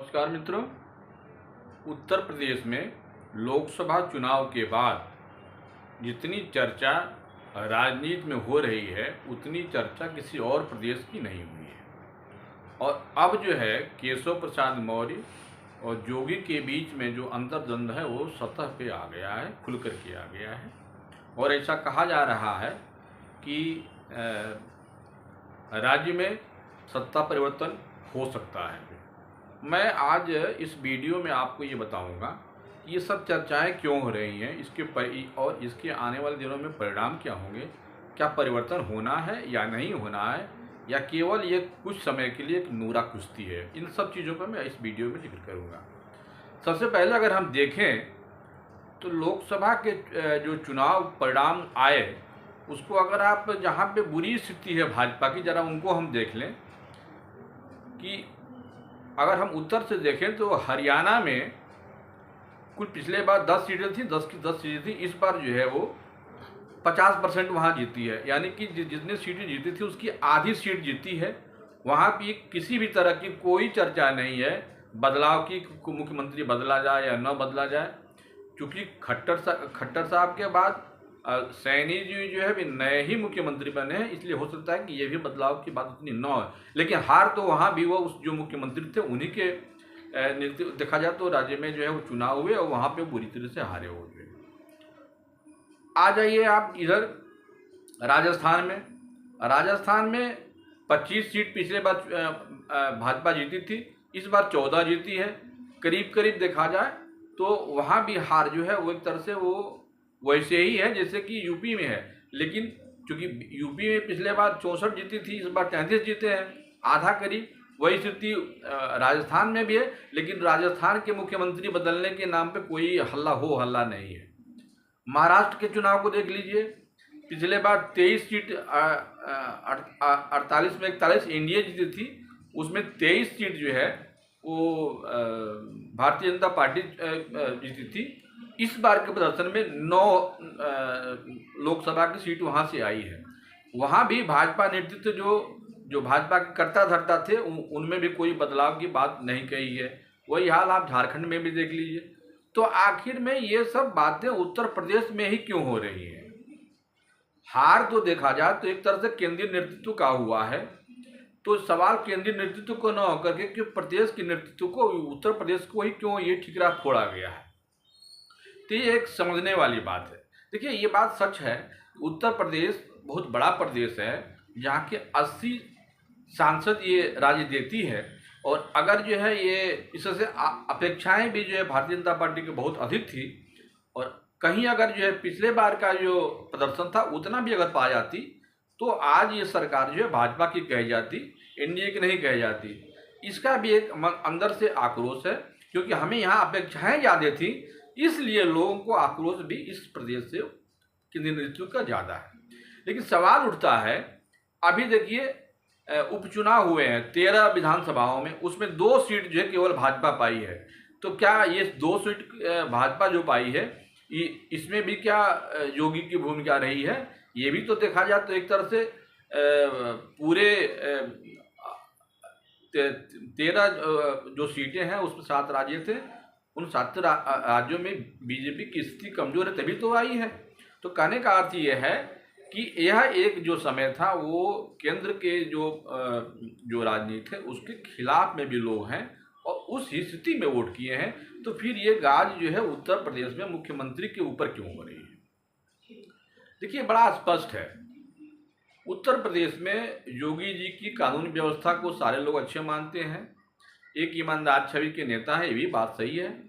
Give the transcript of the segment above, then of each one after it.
नमस्कार मित्रों। उत्तर प्रदेश में लोकसभा चुनाव के बाद जितनी चर्चा राजनीति में हो रही है उतनी चर्चा किसी और प्रदेश की नहीं हुई है। और अब जो है केशव प्रसाद मौर्य और जोगी के बीच में जो अंतर्द्वंद है वो सतह पे आ गया है, खुल कर के आ गया है। और ऐसा कहा जा रहा है कि राज्य में सत्ता परिवर्तन हो सकता है। मैं आज इस वीडियो में आपको ये बताऊंगा कि ये सब चर्चाएं क्यों हो रही हैं, और इसके आने वाले दिनों में परिणाम क्या होंगे, क्या परिवर्तन होना है या नहीं होना है, या केवल ये कुछ समय के लिए एक नूरा कुश्ती है। इन सब चीज़ों पर मैं इस वीडियो में जिक्र करूँगा। सबसे पहले अगर हम देखें तो लोकसभा के जो चुनाव परिणाम आए उसको अगर आप जहाँ पे बुरी स्थिति है भाजपा की, ज़रा उनको हम देख लें कि अगर हम उत्तर से देखें तो हरियाणा में कुल पिछले बार 10 सीटें थी, 10 की 10 सीटें थी। इस बार जो है वो 50% वहाँ जीती है, यानी कि जितनी सीटें जीती थी उसकी आधी सीट जीती है। वहाँ भी किसी भी तरह की कोई चर्चा नहीं है बदलाव की, मुख्यमंत्री बदला जाए या न बदला जाए। क्योंकि खट्टर साहब के बाद सैनी जी जो है भी नए ही मुख्यमंत्री बने हैं, इसलिए हो सकता है कि ये भी बदलाव की बात उतनी न हो। लेकिन हार तो वहाँ भी वो उस जो मुख्यमंत्री थे उन्हीं के देखा जाए तो राज्य में जो है वो चुनाव हुए और वहाँ पे बुरी तरह से हारे हुए। आ जाइए आप इधर राजस्थान में 25 सीट पिछले बार भाजपा जीती थी, इस बार 14 जीती है। करीब करीब देखा जाए तो वहाँ भी हार जो है वो एक तरह से वो वैसे ही है जैसे कि यूपी में है। लेकिन चूँकि यूपी में पिछले बार 64 जीती थी, इस बार 33 जीते हैं, आधा करीब। वही स्थिति राजस्थान में भी है, लेकिन राजस्थान के मुख्यमंत्री बदलने के नाम पे कोई हल्ला नहीं है। महाराष्ट्र के चुनाव को देख लीजिए, पिछले बार 23 सीट 48 में 41 एनडीए जीती थी, उसमें 23 सीट जो है वो भारतीय जनता पार्टी जीती थी। इस बार के प्रदर्शन में 9 लोकसभा की सीट वहाँ से आई है। वहाँ भी भाजपा नेतृत्व जो भाजपा के कर्ता धर्ता थे उनमें भी कोई बदलाव की बात नहीं कही है। वही हाल आप झारखंड में भी देख लीजिए। तो आखिर में ये सब बातें उत्तर प्रदेश में ही क्यों हो रही हैं? हार तो देखा जाए तो एक तरह से केंद्रीय नेतृत्व का हुआ है। तो सवाल केंद्रीय नेतृत्व को न होकर के कि प्रदेश के नेतृत्व को, उत्तर प्रदेश को ही क्यों ये ठिकरा फोड़ा गया है। तो ये एक समझने वाली बात है। देखिए ये बात सच है, उत्तर प्रदेश बहुत बड़ा प्रदेश है जहाँ के 80 सांसद ये राज्य देती है। और अगर जो है ये इससे अपेक्षाएं भी जो है भारतीय जनता पार्टी की बहुत अधिक थी, और कहीं अगर जो है पिछले बार का जो प्रदर्शन था उतना भी अगर पा जाती तो आज ये सरकार जो है भाजपा की कही जाती, एनडीए की नहीं कही जाती। इसका भी एक अंदर से आक्रोश है, क्योंकि हमें यहाँ अपेक्षाएं ज़्यादा थी, इसलिए लोगों को आक्रोश भी इस प्रदेश से केंद्रीय नेतृत्व का ज़्यादा है। लेकिन सवाल उठता है, अभी देखिए उपचुनाव हुए हैं 13 विधानसभाओं में, उसमें 2 सीट जो है केवल भाजपा पाई है। तो क्या ये 2 सीट भाजपा जो पाई है इसमें भी क्या योगी की भूमिका रही है? ये भी तो देखा जाए तो एक तरह से पूरे 13 जो सीटें हैं उसमें 7 राज्य थे, उन 7 राज्यों में बीजेपी की स्थिति कमजोर है, तभी तो आई है। तो कहने का अर्थ ये है कि यह एक जो समय था वो केंद्र के जो राजनीति है उसके खिलाफ में भी लोग हैं और उस स्थिति में वोट किए हैं। तो फिर ये गाज जो है उत्तर प्रदेश में मुख्यमंत्री के ऊपर क्यों हो रही है? देखिए बड़ा स्पष्ट है, उत्तर प्रदेश में योगी जी की कानून व्यवस्था को सारे लोग अच्छे मानते हैं, एक ईमानदार छवि के नेता है, ये भी बात सही है।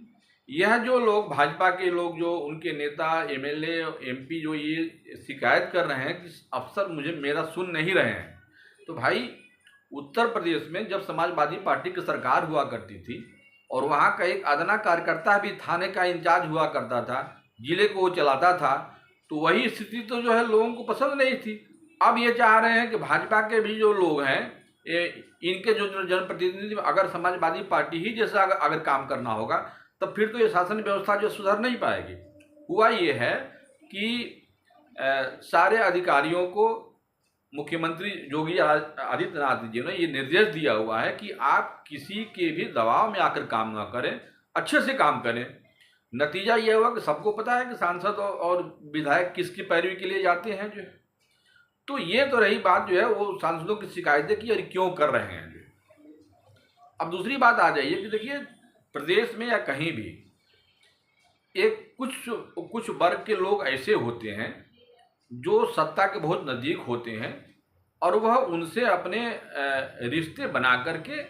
यह जो लोग भाजपा के लोग जो उनके नेता एमएलए एमपी जो ये शिकायत कर रहे हैं कि अफसर मेरा सुन नहीं रहे हैं, तो भाई उत्तर प्रदेश में जब समाजवादी पार्टी की सरकार हुआ करती थी और वहाँ का एक अदना कार्यकर्ता भी थाने का इंचार्ज हुआ करता था, जिले को वो चलाता था, तो वही स्थिति तो जो है लोगों को पसंद नहीं थी। अब ये चाह रहे हैं कि भाजपा के भी जो लोग हैं इनके जो जनप्रतिनिधि अगर समाजवादी पार्टी ही जैसा अगर काम करना होगा तब फिर तो ये शासन व्यवस्था जो सुधर नहीं पाएगी। हुआ ये है कि सारे अधिकारियों को मुख्यमंत्री योगी आदित्यनाथ जी ने ये निर्देश दिया हुआ है कि आप किसी के भी दबाव में आकर काम ना करें, अच्छे से काम करें। नतीजा ये हुआ कि सबको पता है कि सांसद और विधायक किसकी पैरवी के लिए जाते हैं जो है। तो ये तो रही बात जो है वो सांसदों की शिकायतें की और क्यों कर रहे हैं जो। अब दूसरी बात आ जाइए कि देखिए प्रदेश में या कहीं भी एक कुछ वर्ग के लोग ऐसे होते हैं जो सत्ता के बहुत नज़दीक होते हैं और वह उनसे अपने रिश्ते बना करके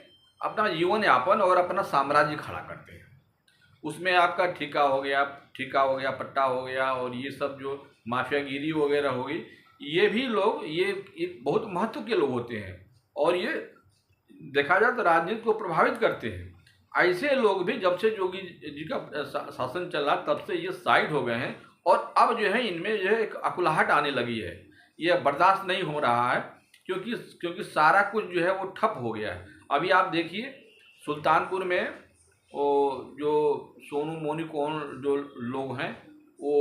अपना जीवन यापन और अपना साम्राज्य खड़ा करते हैं। उसमें आपका ठेका हो गया, पट्टा हो गया और ये सब जो माफियागिरी वगैरह हो गई, ये भी लोग ये बहुत महत्व के लोग होते हैं और ये देखा जाए तो राजनीति को प्रभावित करते हैं। ऐसे लोग भी जब से योगी जी का शासन चला तब से ये साइड हो गए हैं और अब जो है इनमें जो है एक अकुलाहट आने लगी है। ये बर्दाश्त नहीं हो रहा है क्योंकि सारा कुछ जो है वो ठप हो गया है। अभी आप देखिए सुल्तानपुर में वो जो सोनू मोनी कौन जो लोग हैं वो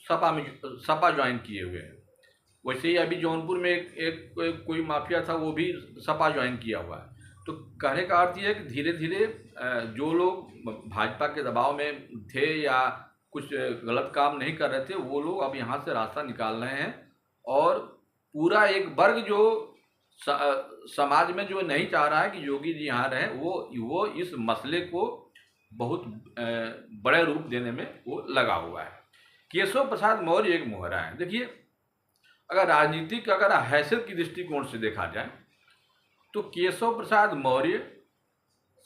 सपा ज्वाइन किए हुए हैं। वैसे ही अभी जौनपुर में एक कोई माफिया था वो भी सपा ज्वाइन किया हुआ है। तो कहने का अर्थ ये है कि धीरे धीरे जो लोग भाजपा के दबाव में थे या कुछ गलत काम नहीं कर रहे थे वो लोग अब यहाँ से रास्ता निकाल रहे हैं और पूरा एक वर्ग जो समाज में जो नहीं चाह रहा है कि योगी जी यहाँ रहें वो इस मसले को बहुत बड़े रूप देने में वो लगा हुआ है। केशव प्रसाद मौर्य एक मोहरा है। देखिए अगर राजनीतिक हैसियत की दृष्टिकोण से देखा जाए तो केशव प्रसाद मौर्य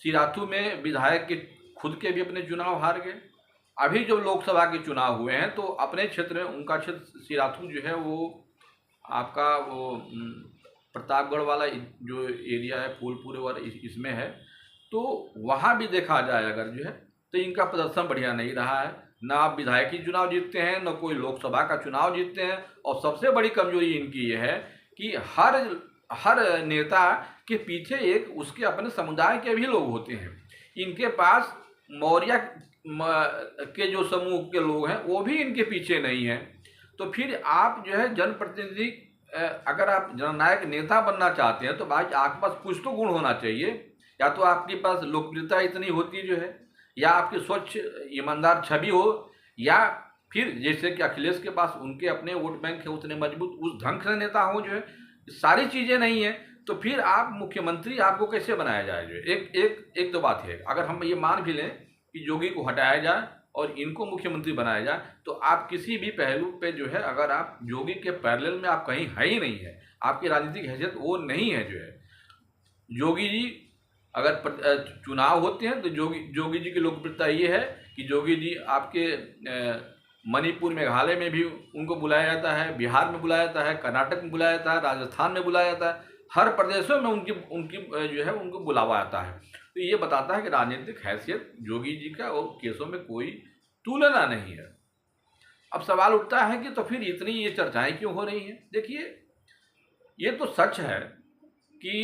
सिराथू में विधायक के खुद के भी अपने चुनाव हार गए। अभी जो लोकसभा के चुनाव हुए हैं तो अपने क्षेत्र में उनका क्षेत्र सिराथू जो है वो आपका वो प्रतापगढ़ वाला जो एरिया है फूलपुर वाला इसमें है। तो वहाँ भी देखा जाए अगर जो है तो इनका प्रदर्शन बढ़िया नहीं रहा है। ना आप विधायकी चुनाव जीतते हैं न कोई लोकसभा का चुनाव जीतते हैं और सबसे बड़ी कमजोरी इनकी ये है कि हर नेता के पीछे एक उसके अपने समुदाय के भी लोग होते हैं। इनके पास मौर्य के जो समूह के लोग हैं वो भी इनके पीछे नहीं हैं। तो फिर आप जो है जनप्रतिनिधि अगर आप जननायक नेता बनना चाहते हैं तो भाई आपके पास कुछ तो गुण होना चाहिए। या तो आपके पास लोकप्रियता इतनी होती जो है या आपकी स्वच्छ ईमानदार छवि हो या फिर जैसे कि अखिलेश के पास उनके अपने वोट बैंक है उतने मजबूत उस ढंग से नेता हो जो है। सारी चीज़ें नहीं है तो फिर आप मुख्यमंत्री आपको कैसे बनाया जाए जो एक तो बात है। अगर हम ये मान भी लें कि योगी को हटाया जाए और इनको मुख्यमंत्री बनाया जाए तो आप किसी भी पहलू पे जो है अगर आप योगी के पैरेलल में आप कहीं है ही नहीं है, आपकी राजनीतिक हैसियत वो नहीं है जो है। योगी जी अगर चुनाव होते हैं तो योगी जी की लोकप्रियता ये है कि योगी जी आपके मणिपुर मेघालय में भी उनको बुलाया जाता है, बिहार में बुलाया जाता है, कर्नाटक में बुलाया जाता है, राजस्थान में बुलाया जाता है, हर प्रदेशों में उनकी जो है उनको बुलावा आता है। तो ये बताता है कि राजनीतिक हैसियत योगी जी का और केसों में कोई तुलना नहीं है। अब सवाल उठता है कि तो फिर इतनी ये चर्चाएं क्यों हो रही हैं। देखिए ये तो सच है कि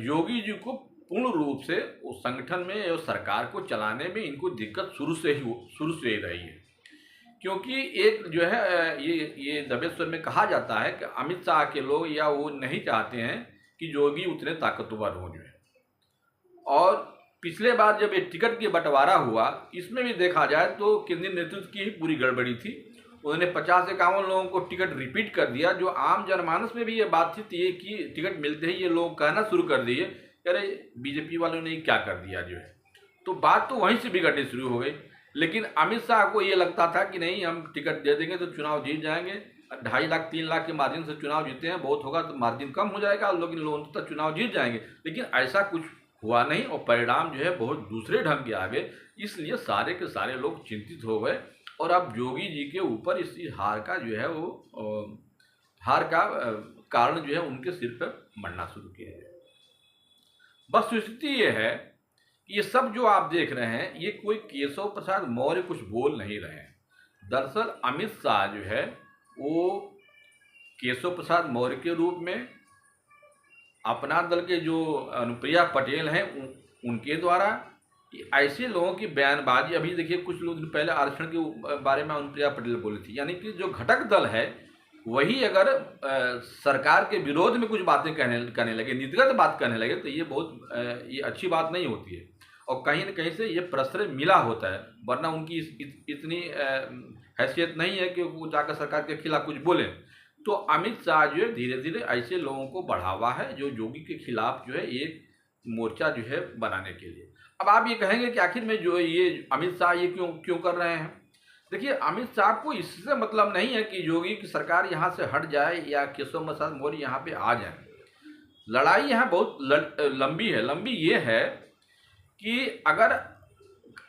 योगी जी को पूर्ण रूप से उस संगठन में और सरकार को चलाने में इनको दिक्कत शुरू से ही रही है। क्योंकि एक जो है ये दबे स्वर में कहा जाता है कि अमित शाह के लोग या वो नहीं चाहते हैं कि योगी उतने ताकतवर हो जो है। और पिछले बार जब ये टिकट की बंटवारा हुआ इसमें भी देखा जाए तो केंद्रीय नेतृत्व की ही पूरी गड़बड़ी थी। उन्होंने 50-51 लोगों को टिकट रिपीट कर दिया। जो आम जनमानस में भी ये बात थी कि टिकट मिलते ही ये लोग कहना शुरू कर दिए कि अरे बीजेपी वालों ने क्या कर दिया जो है। तो बात तो वहीं से बिगड़नी शुरू हो गई। लेकिन अमित शाह को ये लगता था कि नहीं हम टिकट दे देंगे तो चुनाव जीत जाएंगे, 2.5 लाख 3 लाख के मार्जिन से चुनाव जीते हैं, बहुत होगा तो मार्जिन कम हो जाएगा लेकिन लोग तक चुनाव जीत जाएंगे। लेकिन ऐसा कुछ हुआ नहीं और परिणाम जो है बहुत दूसरे ढंग के आ गए। इसलिए सारे के सारे लोग चिंतित हो गए और अब योगी जी के ऊपर इस हार का जो है वो हार का कारण जो है उनके सिर पर मरना शुरू किया है। बस स्थिति ये है कि ये सब जो आप देख रहे हैं ये कोई केशव प्रसाद मौर्य कुछ बोल नहीं रहे हैं। दरअसल अमित शाह जो है वो केशव प्रसाद मौर्य के रूप में अपना दल के जो अनुप्रिया पटेल हैं उनके द्वारा ऐसे लोगों की बयानबाजी। अभी देखिए कुछ लोग पहले आरक्षण के बारे में अनुप्रिया पटेल बोली थी, यानी कि जो घटक दल है वही अगर सरकार के विरोध में कुछ बातें करने लगे, नीतिगत बात करने लगे, तो ये बहुत ये अच्छी बात नहीं होती है और कहीं न कहीं से ये प्रश्रय मिला होता है, वरना उनकी इतनी हैसियत नहीं है कि वो जाकर सरकार के खिलाफ कुछ बोले। तो अमित शाह जो है धीरे धीरे ऐसे लोगों को बढ़ावा है जो योगी के खिलाफ जो है एक मोर्चा जो है बनाने के लिए। अब आप ये कहेंगे कि आखिर में जो ये अमित शाह ये क्यों क्यों कर रहे हैं? देखिए, अमित शाह को इससे मतलब नहीं है कि योगी की सरकार यहाँ से हट जाए या केशव प्रसाद मौर्य यहाँ पे आ जाए। लड़ाई यहाँ बहुत लंबी है। लंबी ये है कि अगर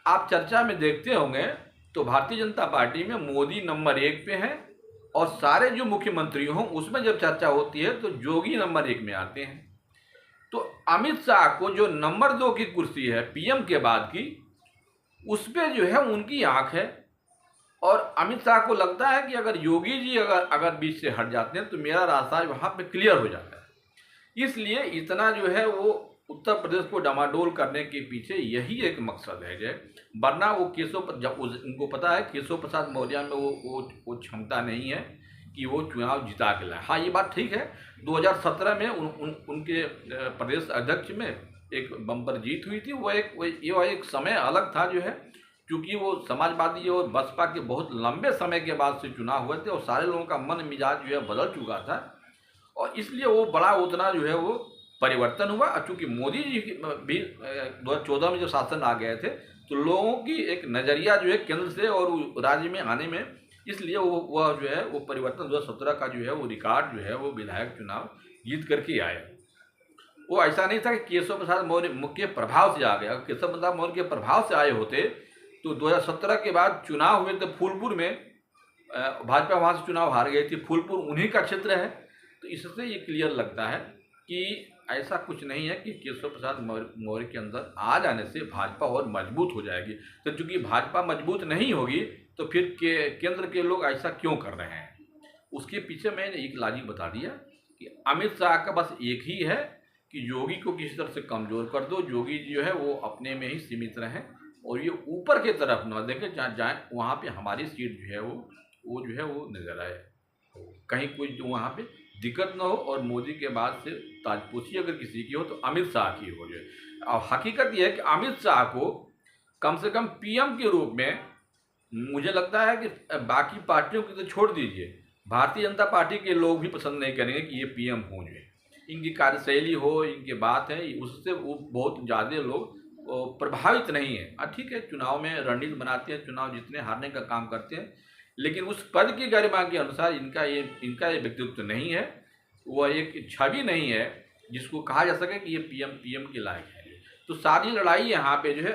आप चर्चा में देखते होंगे तो भारतीय जनता पार्टी में मोदी नंबर 1 पे है और सारे जो मुख्यमंत्री हों उसमें जब चर्चा होती है तो योगी नंबर 1 में आते हैं। तो अमित शाह को जो नंबर 2 की कुर्सी है पीएम के बाद की, उस पर जो है उनकी आंख है और अमित शाह को लगता है कि अगर योगी जी अगर बीच से हट जाते हैं तो मेरा रास्ता वहाँ पे क्लियर हो जाता है। इसलिए इतना जो है वो उत्तर प्रदेश को डामाडोल करने के पीछे यही एक मकसद है जो, वरना वो उनको पता है केशव प्रसाद मौर्य में वो क्षमता नहीं है कि वो चुनाव जिता के लाए। हाँ, ये बात ठीक है, 2017 में उनके प्रदेश अध्यक्ष में एक बम्पर जीत हुई थी। वो एक समय अलग था जो है, क्योंकि वो समाजवादी और बसपा के बहुत लंबे समय के बाद से चुनाव हुए थे और सारे लोगों का मन मिजाज जो है बदल चुका था और इसलिए वो बड़ा उतना जो है वो परिवर्तन हुआ। चूँकि मोदी जी भी 2014 में जो शासन आ गए थे तो लोगों की एक नज़रिया जो है केंद्र से और राज्य में आने में, इसलिए वह जो है वो परिवर्तन 2017 का जो है वो रिकॉर्ड जो है वो विधायक चुनाव जीत करके आए। वो ऐसा नहीं था कि केशव प्रसाद मौर्य के प्रभाव से आ गया। केशव प्रसाद मौर्य के प्रभाव से आए होते तो 2017 के बाद चुनाव हुए थे फूलपुर में, भाजपा वहाँ से चुनाव हार गई थी, फूलपुर उन्हीं का क्षेत्र है। तो इससे ये क्लियर लगता है कि ऐसा कुछ नहीं है कि केशव प्रसाद मौर्य के अंदर आ जाने से भाजपा और मजबूत हो जाएगी। तो चूंकि भाजपा मजबूत नहीं होगी तो फिर केंद्र के लोग ऐसा क्यों कर रहे हैं, उसके पीछे मैंने एक लॉजिक बता दिया कि अमित शाह का बस एक ही है कि योगी को किसी तरह से कमज़ोर कर दो, योगी जी जो है वो अपने में ही सीमित रहें और ये ऊपर की तरफ न देखें, जहाँ जाए वहाँ पे हमारी सीट जो है वो जो है वो नज़र आए, कहीं कोई वहाँ पे दिक्कत न हो और मोदी के बाद से ताजपोशी अगर किसी की हो तो अमित शाह की हो जाए। और हकीकत यह है कि अमित शाह को कम से कम पीएम के रूप में मुझे लगता है कि बाकी पार्टियों की तो छोड़ दीजिए, भारतीय जनता पार्टी के लोग भी पसंद नहीं करेंगे कि ये पीएम हो जाए। इनकी कार्यशैली हो, इनके बात है, उससे वो बहुत ज़्यादा लोग प्रभावित नहीं है। ठीक है, चुनाव में रणनीति बनाते हैं, चुनाव जीतने हारने का काम करते हैं, लेकिन उस पद की गरिमा के अनुसार इनका ये व्यक्तित्व नहीं है, वह एक छवि नहीं है जिसको कहा जा सके कि ये पीएम के लायक है। तो सारी लड़ाई यहाँ पे जो है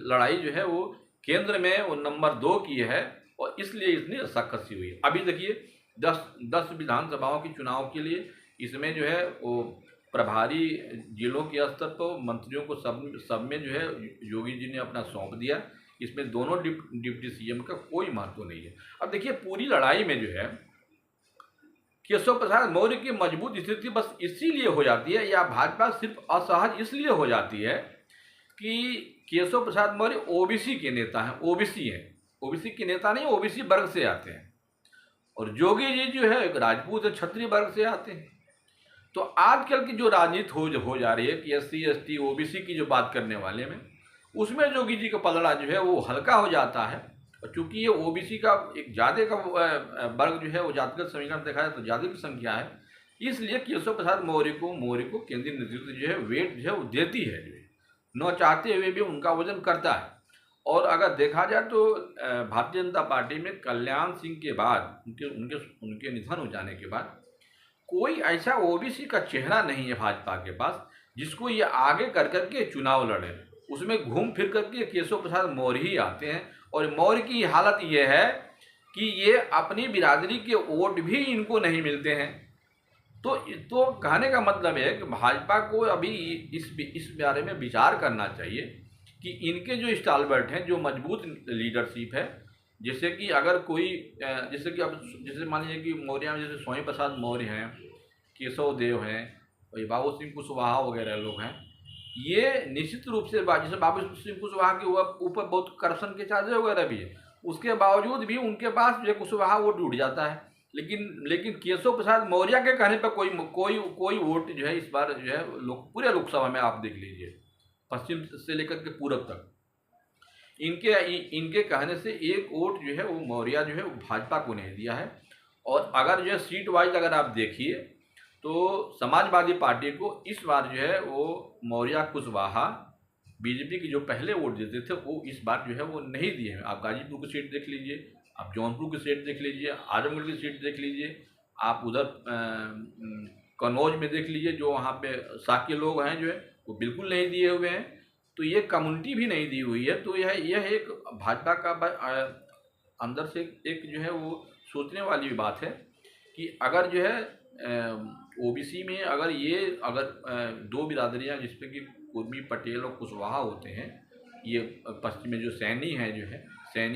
लड़ाई जो है वो केंद्र में वो नंबर 2 की है और इसलिए इतनी रस्साकसी हुई। अभी देखिए 10 विधानसभाओं के चुनाव के लिए इसमें जो है वो प्रभारी जिलों के स्तर पर मंत्रियों को सब में जो है योगी जी ने अपना सौंप दिया। इसमें दोनों डिप्टी सीएम का कोई महत्व नहीं है। अब देखिए, पूरी लड़ाई में जो है केशव प्रसाद मौर्य की मजबूत स्थिति बस इसीलिए हो जाती है या भाजपा सिर्फ असहज इसलिए हो जाती है कि केशव प्रसाद मौर्य ओबीसी के नेता हैं, ओबीसी के नेता नहीं, ओबीसी वर्ग से आते हैं और योगी जी जो है एक राजपूत क्षत्रिय वर्ग से आते हैं। तो आजकल की जो राजनीति हो जा रही है कि SC ST ओबीसी की जो बात करने वाले में, उसमें योगी जी का पलड़ा जो है वो हल्का हो जाता है और चूंकि ये ओबीसी का एक ज़्यादा का वर्ग जो है वो जातिगत समीकरण देखा जाए तो ज़्यादा की संख्या है, इसलिए केशव प्रसाद मौर्य को केंद्रीय नेतृत्व जो है वेट जो है वो देती है, जो है न चाहते हुए भी उनका वजन करता है। और अगर देखा जाए तो भारतीय जनता पार्टी में कल्याण सिंह के बाद उनके निधन हो जाने के बाद कोई ऐसा ओबीसी का चेहरा नहीं है भाजपा के पास जिसको ये आगे कर करके चुनाव लड़े। उसमें घूम फिर करके केशव प्रसाद मौर्य ही आते हैं और मौर्य की हालत ये है कि ये अपनी बिरादरी के वोट भी इनको नहीं मिलते हैं। तो कहने का मतलब है कि भाजपा को अभी इस बारे में विचार करना चाहिए कि इनके जो स्टालवर्ट हैं, जो मजबूत लीडरशिप है, जैसे कि अगर कोई जैसे मान लीजिए कि मौर्य में जैसे स्वामी प्रसाद मौर्य हैं, केशव देव हैं, बाबू सिंह कुशवाहा वगैरह लोग हैं, ये निश्चित रूप से जैसे बाबू सिंह कुशवाहा के ऊपर बहुत करप्शन के चार्जेस वगैरह भी है, उसके बावजूद भी उनके पास जो कुशवाहा वो टूट जाता है। लेकिन केशव प्रसाद मौर्य के कहने पर कोई वोट जो है इस बार जो है पूरे लोकसभा में आप देख लीजिए, पश्चिम से लेकर के पूरब तक इनके कहने से एक वोट जो है वो मौर्य जो है वो भाजपा को नहीं दिया है। और अगर जो है सीट वाइज अगर आप देखिए तो समाजवादी पार्टी को इस बार जो है वो मौर्य कुशवाहा बीजेपी की जो पहले वोट देते थे वो इस बार जो है वो नहीं दिए हैं। आप गाजीपुर की सीट देख लीजिए, आप जौनपुर की सीट देख लीजिए, आजमगढ़ की सीट देख लीजिए, आप उधर कन्नौज में देख लीजिए, जो वहाँ पे साके लोग हैं जो है वो बिल्कुल नहीं दिए हुए हैं। तो ये कम्युनिटी भी नहीं दी हुई है। तो यह एक भाजपा का अंदर से एक जो है वो सोचने वाली बात है कि अगर जो है ओबीसी में अगर दो बिरादरियां जिसपे कि कुर्मी, पटेल और कुशवाहा होते हैं, ये पश्चिम में जो सैनी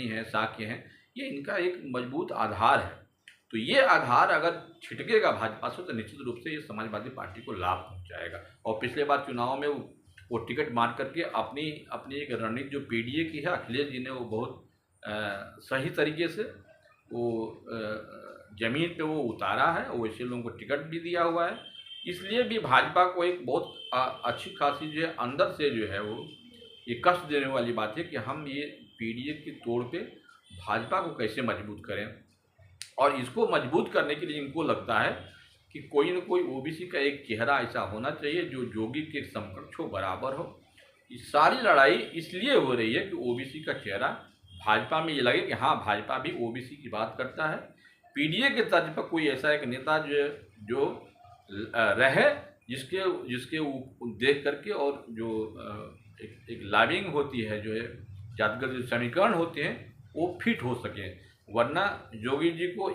है, साक्य हैं, ये इनका एक मजबूत आधार है। तो ये आधार अगर छिटकेगा भाजपा से तो निश्चित रूप से ये समाजवादी पार्टी को लाभ पहुंचाएगा। और पिछले बार चुनाव में वो टिकट मार करके अपनी एक रणनीति जो पीडीए की है, अखिलेश जी ने वो बहुत सही तरीके से वो जमीन पे वो उतारा है, और वैसे लोगों को टिकट भी दिया हुआ है। इसलिए भी भाजपा को एक बहुत अच्छी खासी जो है अंदर से जो है वो ये कष्ट देने वाली बात है कि हम ये पीडीए की तोड़ पे भाजपा को कैसे मजबूत करें। और इसको मजबूत करने के लिए इनको लगता है कि कोई न कोई ओबीसी का एक चेहरा ऐसा होना चाहिए जो जोगी के समकक्ष हो, बराबर हो। ये सारी लड़ाई इसलिए हो रही है कि ओबीसी का चेहरा भाजपा में ये लगे कि हाँ भाजपा भी ओबीसी की बात करता है। पीडीए के तर्ज पर कोई ऐसा एक नेता जो रहे जिसके देख करके और जो एक लॉबिंग होती है, जो है जातिगत समीकरण होते हैं वो फिट हो सके। वरना जोगी जी को